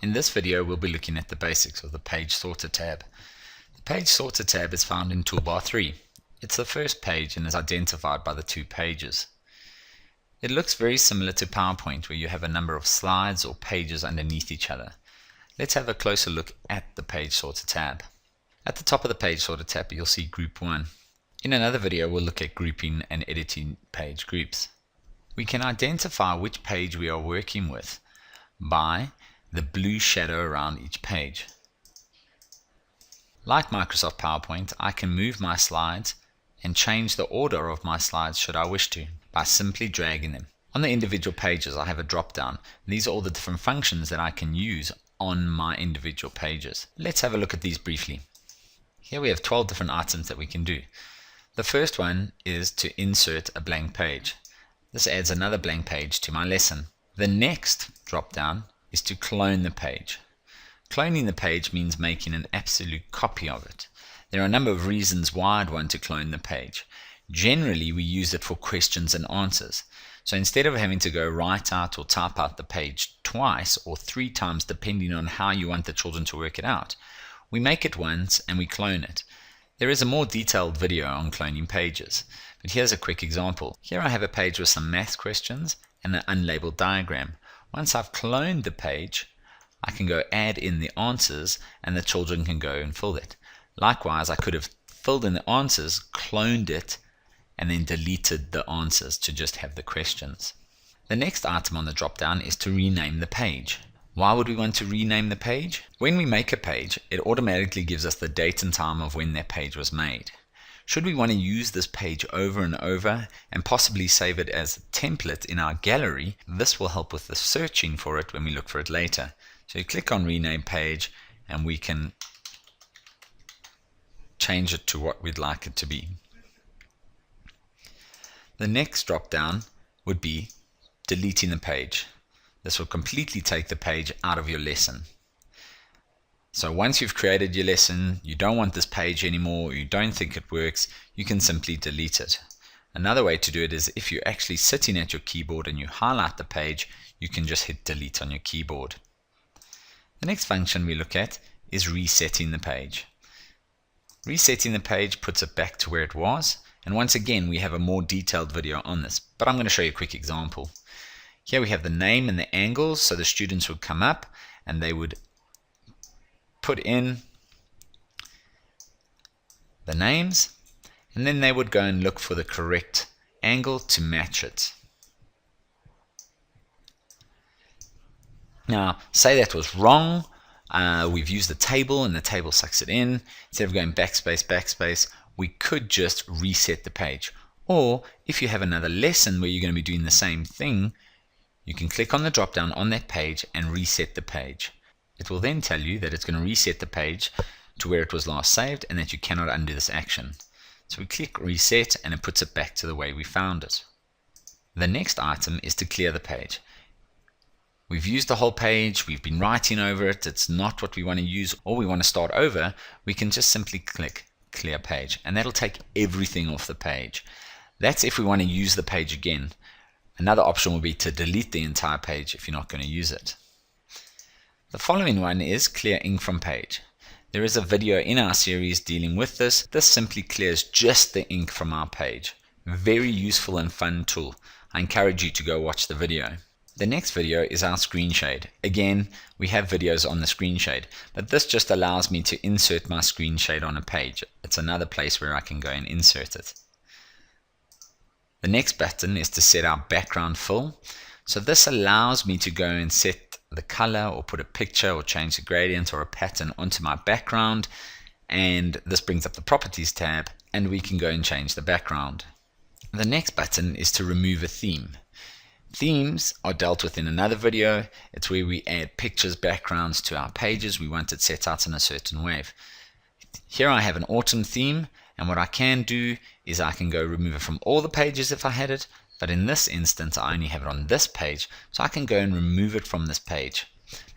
In this video we'll be looking at the basics of the Page Sorter tab. The Page Sorter tab is found in Toolbar 3. It's the first page and is identified by the 2 pages. It looks very similar to PowerPoint, where you have a number of slides or pages underneath each other. Let's have a closer look at the Page Sorter tab. At the top of the Page Sorter tab you'll see Group 1. In another video we'll look at grouping and editing page groups. We can identify which page we are working with by the blue shadow around each page. Like Microsoft PowerPoint, I can move my slides and change the order of my slides should I wish to by simply dragging them. On the individual pages I have a drop down. These are all the different functions that I can use on my individual pages. Let's have a look at these briefly. Here we have 12 different items that we can do. The first one is to insert a blank page. This adds another blank page to my lesson. The next drop down is to clone the page. Cloning the page means making an absolute copy of it. There are a number of reasons why I'd want to clone the page. Generally we use it for questions and answers. So instead of having to go write out or type out the page twice or 3 times depending on how you want the children to work it out, we make it once and we clone it. There is a more detailed video on cloning pages, but here's a quick example. Here I have a page with some math questions and an unlabeled diagram. Once I've cloned the page, I can go add in the answers and the children can go and fill it. Likewise, I could have filled in the answers, cloned it, and then deleted the answers to just have the questions. The next item on the drop down is to rename the page. Why would we want to rename the page? When we make a page, it automatically gives us the date and time of when that page was made. Should we want to use this page over and over and possibly save it as a template in our gallery, this will help with the searching for it when we look for it later. So you click on rename page and we can change it to what we'd like it to be. The next drop down would be deleting the page. This will completely take the page out of your lesson. So once you've created your lesson, you don't want this page anymore, or you don't think it works, you can simply delete it. Another way to do it is if you're actually sitting at your keyboard and you highlight the page, you can just hit delete on your keyboard. The next function we look at is resetting the page. Resetting the page puts it back to where it was, and once again we have a more detailed video on this, but I'm going to show you a quick example. Here we have the name and the angles, so the students would come up and they would put in the names and then they would go and look for the correct angle to match it. Now say that was wrong, we've used the table and the table sucks it in. Instead of going backspace, we could just reset the page. Or if you have another lesson where you're going to be doing the same thing, you can click on the drop down on that page and reset the page. It will then tell you that it's going to reset the page to where it was last saved and that you cannot undo this action. So we click reset and it puts it back to the way we found it. The next item is to clear the page. We've used the whole page, we've been writing over it, it's not what we want to use, or we want to start over, we can just simply click clear page and that'll take everything off the page. That's if we want to use the page again. Another option will be to delete the entire page if you're not going to use it. The following one is clear ink from page. There is a video in our series dealing with this. This simply clears just the ink from our page. Very useful and fun tool. I encourage you to go watch the video. The next video is our screen shade. Again, we have videos on the screen shade, but this just allows me to insert my screen shade on a page. It's another place where I can go and insert it. The next button is to set our background fill. So this allows me to go and set the color or put a picture or change the gradient or a pattern onto my background, and this brings up the properties tab and we can go and change the background. The next button is to remove a theme. Themes are dealt with in another video. It's where we add pictures, backgrounds to our pages. We want it set out in a certain way. Here I have an autumn theme, and what I can do is I can go remove it from all the pages if I had it, but in this instance I only have it on this page, so I can go and remove it from this page.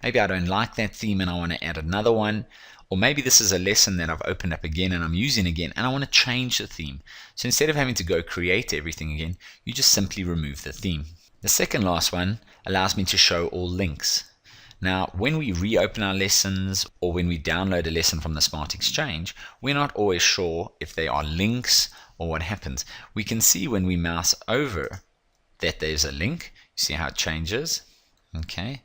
Maybe I don't like that theme and I want to add another one, or maybe this is a lesson that I've opened up again and I'm using again and I want to change the theme. So instead of having to go create everything again, you just simply remove the theme. The second last one allows me to show all links. Now, when we reopen our lessons or when we download a lesson from the Smart Exchange, we're not always sure if they are links or what happens. We can see when we mouse over that there's a link. You see how it changes? Okay.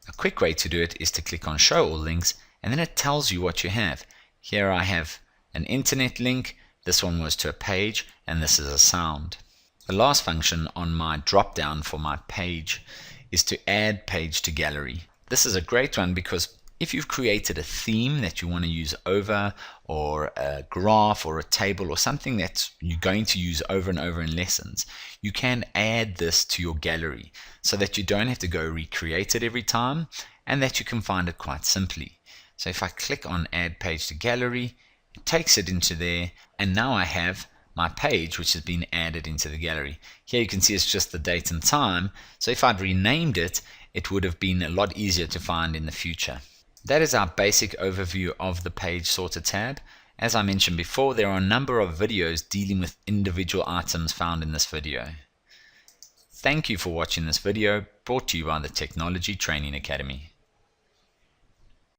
A quick way to do it is to click on Show All Links, and then it tells you what you have. Here I have an internet link, this one was to a page, and this is a sound. The last function on my drop down for my page is to add page to gallery. This is a great one because if you've created a theme that you want to use over, or a graph or a table or something that you're going to use over and over in lessons, you can add this to your gallery so that you don't have to go recreate it every time and that you can find it quite simply. So if I click on add page to gallery, it takes it into there, and now I have my page which has been added into the gallery. Here you can see it's just the date and time, so if I'd renamed it, it would have been a lot easier to find in the future. That is our basic overview of the Page Sorter tab. As I mentioned before, there are a number of videos dealing with individual items found in this video. Thank you for watching this video, brought to you by the Technology Training Academy.